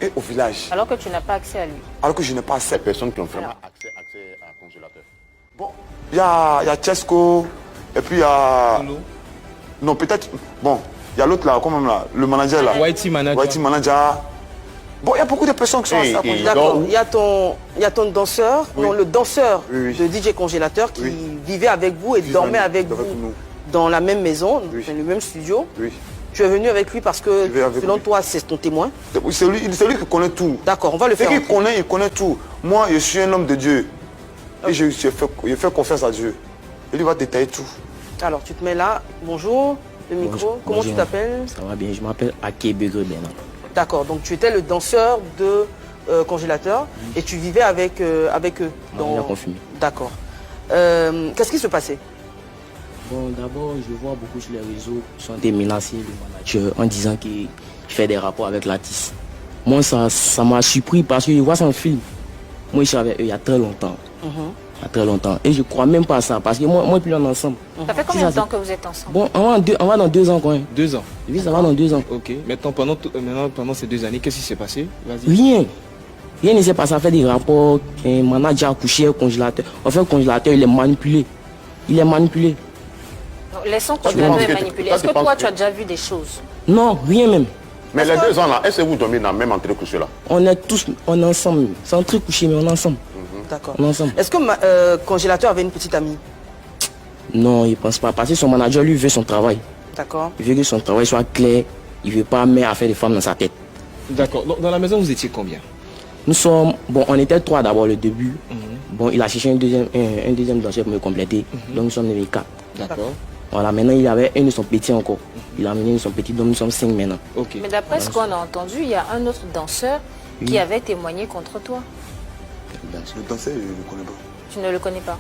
et au village. Alors que tu n'as pas accès à lui. Alors que je n'ai pas accès. Ces personnes qui ont vraiment accès à congélateur. Bon, il y a Chesco, et puis il y a... Lolo. Non, peut-être... Bon, il y a l'autre là, comment là, le manager là. Whitey Manager. Whitey Manager. Bon, il y a beaucoup de personnes qui sont Et- à ça. et- D'accord, Donc- il y a ton danseur, Oui. non, le danseur Oui, oui. de DJ Congélateur qui Oui. vivait avec vous et dormait avec vous nous. dans la même maison, Oui. dans le même studio. Oui. Tu es venu avec lui parce que, Je vais avec selon lui. toi, c'est ton témoin. C'est lui qui connaît tout. D'accord, on va le C'est faire. qu'il entrer. connaît, il connaît tout. Moi, je suis un homme de Dieu. Et je fais confiance à Dieu. Et lui va détailler tout. Alors, tu te mets là. Bonjour, le micro. Bonjour. Comment tu Bonjour. t'appelles? Ça va bien, je m'appelle Akebegre Bena. D'accord, donc tu étais le danseur de Congélateur et tu vivais avec eux. On l'a confirmé. D'accord. Qu'est-ce qui se passait? Bon, d'abord, je vois beaucoup sur les réseaux qui sont des menacés, le manager, en disant qu'il fait des rapports avec l'artiste. Moi, ça m'a surpris parce que je vois son film. Moi, je suis avec eux il y a très longtemps. Il y a très longtemps. Et je crois même pas à ça parce que moi et puis on est ensemble. Ça fait combien de temps que vous êtes ensemble? Bon, on va dans 2 ans quand même. 2 ans. Oui, ça va dans 2 ans. Ok. Maintenant, pendant ces 2 années, qu'est-ce qui s'est passé? Vas-y. Rien. Rien ne s'est passé. Ça fait des rapports. Un manager a couché au congélateur. En fait, le congélateur, il est manipulé. Il est manipulé. Donc, laissons tu penses Congélateur que- manipuler. toi, Est-ce tu que penses toi, que- tu as déjà vu des choses? Non, rien même. Mais les 2 ans là, est-ce que vous dormez dans le même entrecouché là? On est tous, on est ensemble. C'est un truc couché, mais on est ensemble. D'accord. On est ensemble. Est-ce que Congélateur avait une petite amie? Non, il pense pas. Parce que son manager, lui, veut son travail. D'accord. Il veut que son travail soit clair. Il veut pas mettre affaire de femmes dans sa tête. D'accord. Dans la maison, vous étiez combien? Nous sommes, bon, on était 3 d'abord le début. Bon, il a cherché un deuxième danseur pour me compléter. Donc nous sommes devenus 4. D'accord. Voilà, maintenant il avait un de son petit encore. Il a amené son petit, donc nous sommes 5 maintenant. Ok. Mais d'après ce qu'on a entendu, il y a un autre danseur qui avait témoigné contre toi. Le danseur, je ne le connais pas. Tu ne le connais pas?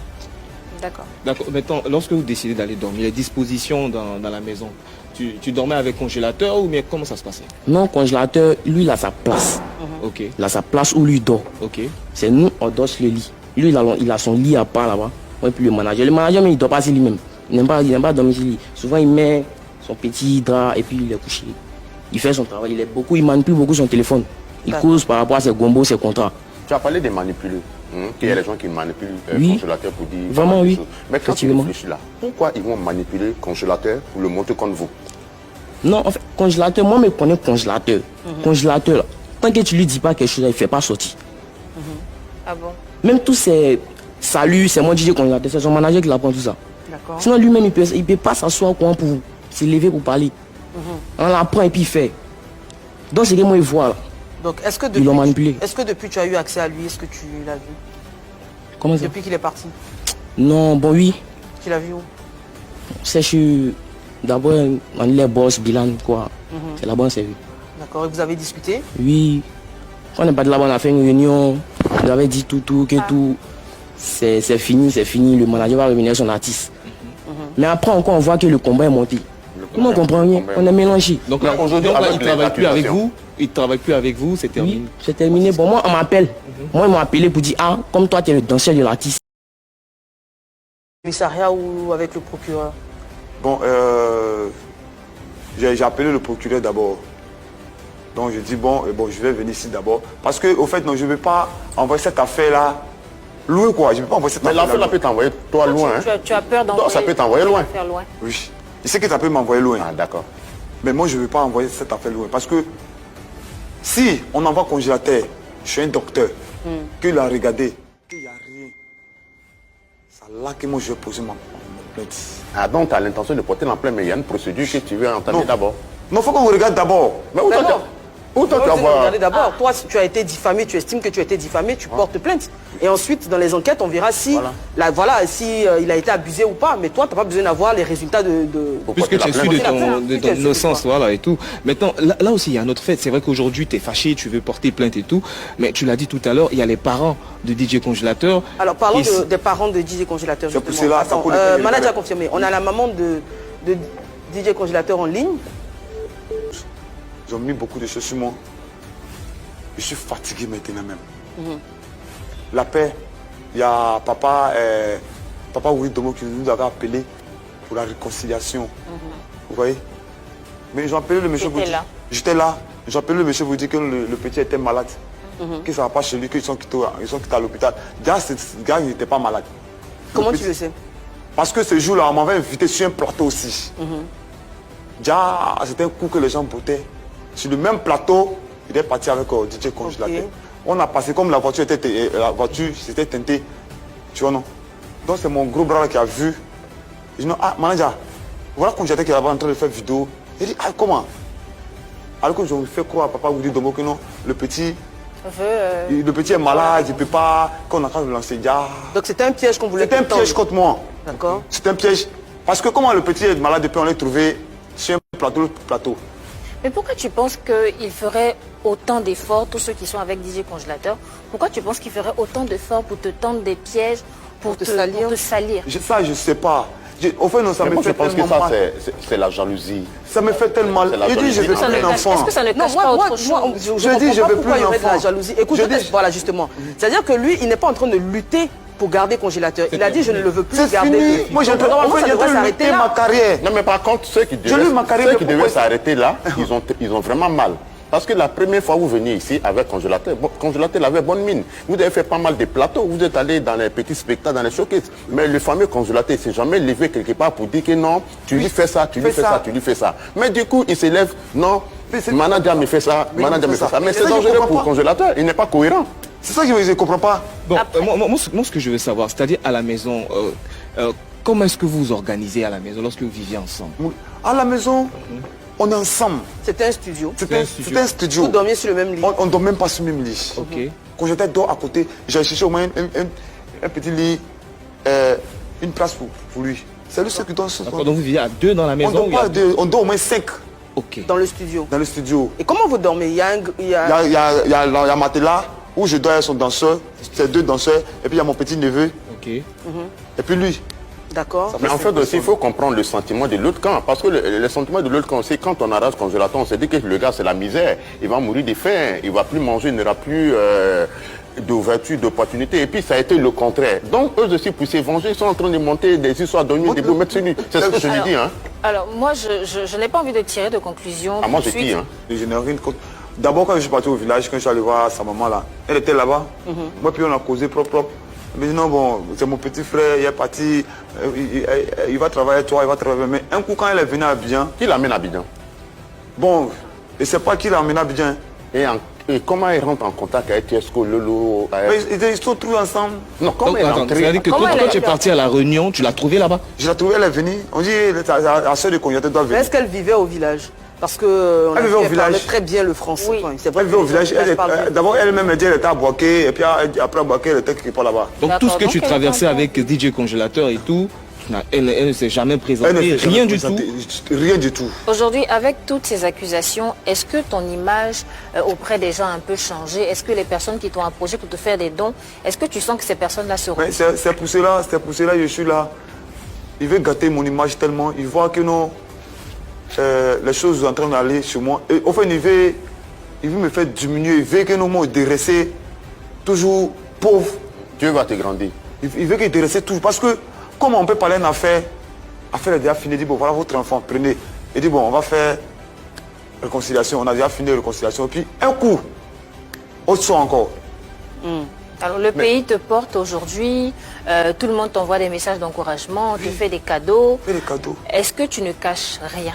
D'accord. D'accord. Maintenant, lorsque vous décidez d'aller dormir, les dispositions dans la maison, tu dormais avec congélateur ou bien comment ça se passait? Non, congélateur, lui, il a sa place. Ok. Il a sa place où lui dort. Ok. C'est nous, on dort sur le lit. Lui, il a son lit à part là-bas. Et puis le manager. Le manager, mais il ne dort pas sur lui-même. Il n'aime pas dormir sur lui. Souvent, il met son petit drap et puis il est couché. Il fait son travail. Il manipule beaucoup son téléphone. Il D'accord. cause par rapport à ses gombos, ses contrats. Tu as parlé des manipulés. Qu'il y a des gens qui manipulent Oui. congélateur pour dire... Vraiment, pas mal de oui. choses. Mais quand tu Effectivement. réfléchis là, pourquoi ils vont manipuler congélateur pour le monter contre vous? Non, en fait, congélateur, moi, je connais congélateur. Congélateur, là, tant que tu lui dis pas quelque chose, il ne fait pas sortir. Ah bon? Même tous ces saluts, c'est moi DJ congélateur, c'est son manager qui l'apprend tout ça. D'accord. Sinon, lui-même, il peut pas s'asseoir pour se lever pour parler. On l'apprend et puis il fait. Donc, c'est que moi, il voit là. Donc, est-ce que Ils l'ont manipulé. Est-ce que depuis tu as eu accès à lui? Est-ce que tu l'as vu? Comment ça? Depuis qu'il est parti? Non, bon, oui. Tu l'as vu où? C'est sur. D'abord, on est les boss, bilan, quoi. C'est là-bas, on s'est vu. D'accord. Et vous avez discuté? Oui. Quand on est pas de là-bas, on a fait une réunion. On avait dit tout, que tout. C'est fini, c'est fini. Le manager va revenir son artiste. Mais après, encore, on voit que le combat est monté. Nous, on comprend rien. On est mélangé. Donc là, Mais aujourd'hui, donc là, avec il ne travaille plus avec l'accusation. vous. Il travaille plus avec vous, c'est terminé. Oui, c'est terminé. Bon, moi, on m'appelle. Moi, ils m'ont appelé pour dire, ah, comme toi, tu es le danseur de l'artiste. Commissariat ou avec le procureur? Bon, j'ai appelé le procureur d'abord. Donc je dis, bon, je vais venir ici d'abord. Parce que, au fait, non, je ne vais pas envoyer cette affaire-là loin, quoi. Je ne vais pas envoyer cette Mais affaire-là l'affaire là peut t'envoyer toi loin. Hein? Tu as peur d'envoyer... Ça peut t'envoyer loin. Faire loin. Oui. Je sais que ça peut m'envoyer loin. Ah d'accord. Mais moi, je ne veux pas envoyer cette affaire loin. Parce que si on envoie congélateur, je suis un docteur, qu'il a regardé, qu'il n'y a rien, c'est là que moi, je vais poser ma plainte. Ah donc tu as l'intention de porter la plainte, mais il y a une procédure que tu veux entamer Non. d'abord. Non, il faut qu'on regarde d'abord. Mais où toi, D'accord. où toi tu vas voir? Regardez d'abord, toi, si tu as été diffamé, tu estimes que tu as été diffamé, tu portes plainte. Et ensuite, dans les enquêtes, on verra si, il a été abusé ou pas. Mais toi, tu n'as pas besoin d'avoir les résultats de... Puisque tu es sûr de plainte. ton innocence, voilà, et tout. Maintenant, là aussi, il y a un autre fait. C'est vrai qu'aujourd'hui, tu es fâché, tu veux porter plainte et tout. Mais tu l'as dit tout à l'heure, il y a les parents de DJ Congélateur. Alors, parlons qui- des parents de DJ Congélateur. C'est pour justement. cela, ça Attends, pour lequel manager il- confirmé. On a la maman de DJ Congélateur en ligne. Ils ont mis beaucoup de choses sur moi. Je suis fatigué maintenant même. La paix, il y a papa Widomo qui nous avait appelé pour la réconciliation. Vous voyez? Mais ils ont appelé le monsieur J'étais Gauthier. là. J'étais là. J'ai appelé le monsieur pour dire que le petit était malade. Que ça ne va pas chez lui, qu'ils sont quittés à l'hôpital. Déjà, ce gars, il n'était pas malade. Comment tu le sais? Parce que ce jour-là, on m'avait invité sur un plateau aussi. Déjà, c'était un coup que les gens bottaient. Sur le même plateau, il est parti avec DJ Congélateur. On a passé comme la voiture s'était teintée. Tu vois, non? Donc c'est mon gros bras là qui a vu. Il dit non, ah, manager, voilà Congélateur qui est là-bas en train de faire vidéo. Il dit, ah, comment? Alors que je me fais croire à papa vous dit Domo que non, le petit est malade, il ne peut pas, qu'on a qu'à le lancer. Donc c'était un piège qu'on voulait. C'était un piège contre moi. D'accord. C'était un piège. Parce que comment le petit est malade depuis on l'a trouvé sur un plateau. Mais pourquoi tu penses qu'ils feraient autant d'efforts, tous ceux qui sont avec DJ Congélateur, pourquoi tu penses qu'ils feraient autant d'efforts pour te tendre des pièges, pour te salir? Ça, je ne sais pas. Au fait, non, ça me fait tellement mal. Je pense que ça, c'est la jalousie. Ça me fait tellement mal. Je dis, je veux plus un enfant. Est-ce que ça ne cache pas autre chose? Je dis, je veux plus un enfant. Il y aurait de la jalousie. Écoute, voilà, justement. C'est-à-dire que lui, il n'est pas en train de lutter pour garder Congélateur. Il a dit, je ne le veux plus garder. Fini. Moi, j'ai s'arrêter ma carrière. Non, mais par contre, ceux qui devaient s'arrêter là, ils ont vraiment mal. Parce que la première fois que vous veniez ici avec Congélateur, Congélateur avait bonne mine. Vous avez fait pas mal de plateaux, vous êtes allé dans les petits spectacles, dans les showcases. Mais le fameux Congélateur, il ne s'est jamais levé quelque part pour dire que non, tu lui fais ça, tu lui fais ça, tu lui fais ça. Mais du coup, il se lève, non, manager me fait ça, manager me fait ça. Mais c'est dangereux pour Congélateur, il n'est pas cohérent. C'est ça que je ne comprends pas. Bon, moi, ce que je veux savoir, c'est-à-dire à la maison, comment est-ce que vous vous organisez à la maison lorsque vous vivez ensemble? À la maison, on est ensemble. C'était un studio. C'était un studio. Vous dormiez sur le même lit. On ne dort même pas sur le même lit. Ok. Quand j'étais dehors à côté, j'ai cherché au moins un petit lit, une place pour lui. C'est lui ce qui dort. Donc vous vivez à deux dans la maison? On dort au moins 5. Ok. Dans le studio. Dans le studio. Et comment vous dormez? Il y a un matelas où je dors avec son danseur, c'est 2 danseurs, et puis il y a mon petit neveu. Ok. Et puis lui. D'accord. Mais en fait aussi, il faut comprendre le sentiment de l'autre camp. Parce que le sentiment de l'autre camp, c'est quand on arrache Congélateur, on se dit que le gars, c'est la misère. Il va mourir de faim, il ne va plus manger, il n'aura plus d'ouverture, d'opportunité. Et puis, ça a été le contraire. Donc, eux aussi, pour se venger, ils sont en train de monter des histoires de nuit, des beaux mettre sur nu. C'est ce que je lui dis. Hein. Alors, moi, je n'ai pas envie de tirer de conclusion. Ah, moi, je dis. Hein. Je n'ai rien contre. D'abord, quand je suis parti au village, quand je suis allé voir sa maman là, elle était là-bas. Moi, puis on a causé propre. Mais non, bon, c'est mon petit frère, il est parti, il va travailler, toi, il va travailler. Mais un coup, quand elle est venue à Abidjan... Qui l'amène à Abidjan? Bon, je ne sais pas qui l'amène à Abidjan. Et comment il rentre en contact avec Tiesco, Lolo Ils sont trouvés ensemble. Non, comment il est rentré? C'est-à-dire que quand tu es parti à la Réunion, tu l'as trouvé là-bas? Je l'ai trouvée, elle est venue. On dit, la soeur de Congélateur doit venir. Est-ce qu'elle vivait au village? Parce que elle parlait très bien le français. Oui. Elle vivait au village. D'abord, elle-même elle était à Boaké, et puis après Boaké, elle était quelque part là-bas. Donc tout ce que tu traversais avec DJ Congélateur et tout, elle ne s'est jamais présentée, rien du tout. Rien du tout. Aujourd'hui, avec toutes ces accusations, est-ce que ton image auprès des gens a un peu changé? Est-ce que les personnes qui t'ont approché pour te faire des dons, est-ce que tu sens que ces personnes-là se retrouvent? C'est pour cela que je suis là. Il veut gâter mon image tellement. Il voit que non, les choses sont en train d'aller sur moi. Et au fait, il veut me faire diminuer. Il veut que nous me dresser toujours pauvre. Dieu va te grandir. Il veut que je dresse toujours. Parce que comment on peut parler d'une affaire est déjà finie. Il dit, bon, voilà votre enfant, prenez. Il dit, bon, on va faire réconciliation. On a déjà fini la réconciliation. Et puis, un coup, autre chose encore. Alors le pays te porte aujourd'hui, tout le monde t'envoie des messages d'encouragement, te fait des cadeaux. Fais des cadeaux. Est-ce que tu ne caches rien?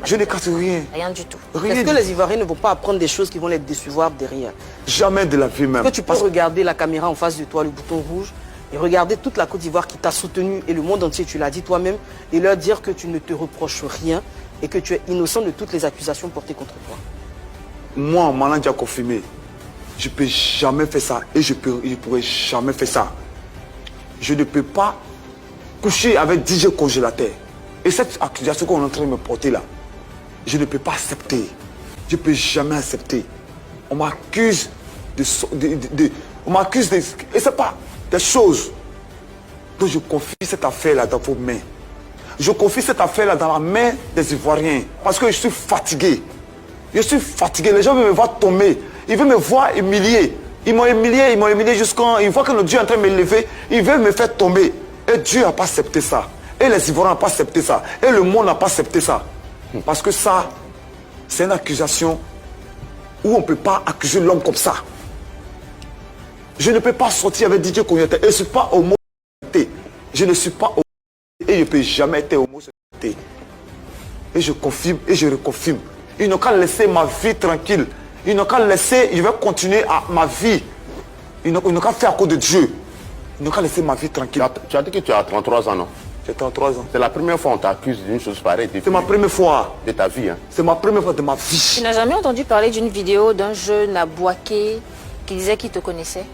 Je ne cache rien. Rien du tout. Est-ce que les Ivoiriens ne vont pas apprendre des choses qui vont les décevoir derrière? Jamais de la vie même. Est-ce que tu peux regarder la caméra en face de toi, le bouton rouge, et regarder toute la Côte d'Ivoire qui t'a soutenu et le monde entier, tu l'as dit toi-même, et leur dire que tu ne te reproches rien et que tu es innocent de toutes les accusations portées contre toi? Moi, Malanja confirmé, je ne peux jamais faire ça et je ne pourrai jamais faire ça. Je ne peux pas coucher avec DJ Congélateur. Et cette accusation qu'on est en train de me porter là, je ne peux pas accepter. Je ne peux jamais accepter. On m'accuse on m'accuse de... Et ce n'est pas des choses. Donc je confie cette affaire-là dans vos mains. Je confie cette affaire-là dans la main des Ivoiriens. Parce que je suis fatigué. Je suis fatigué. Les gens veulent me voir tomber. Ils veulent me voir humilié. Ils m'ont humilié jusqu'à... Ils voient que le Dieu est en train de me lever. Ils veulent me faire tomber. Et Dieu n'a pas accepté ça. Et les Ivoiriens n'ont pas accepté ça. Et le monde n'a pas accepté ça. Parce que ça, c'est une accusation où on ne peut pas accuser l'homme comme ça. Je ne peux pas sortir avec DJ Kognata. Je ne suis pas homosexuel. Je ne suis pas homosexuel et je ne peux jamais être homosexuel. Et je confirme et je reconfirme. Ils n'ont qu'à laisser ma vie tranquille. Ils n'ont qu'à laisser, je vais continuer à ma vie. Ils n'ont qu'à faire à cause de Dieu. Ils n'ont qu'à laisser ma vie tranquille. Tu as dit que tu as 33 ans, non? J'ai 33 ans. C'est la première fois qu'on t'accuse d'une chose pareille. C'est ma première fois. De ta vie. Hein. C'est ma première fois de ma vie. Tu n'as jamais entendu parler d'une vidéo d'un jeune à Boaké qui disait qu'il te connaissait?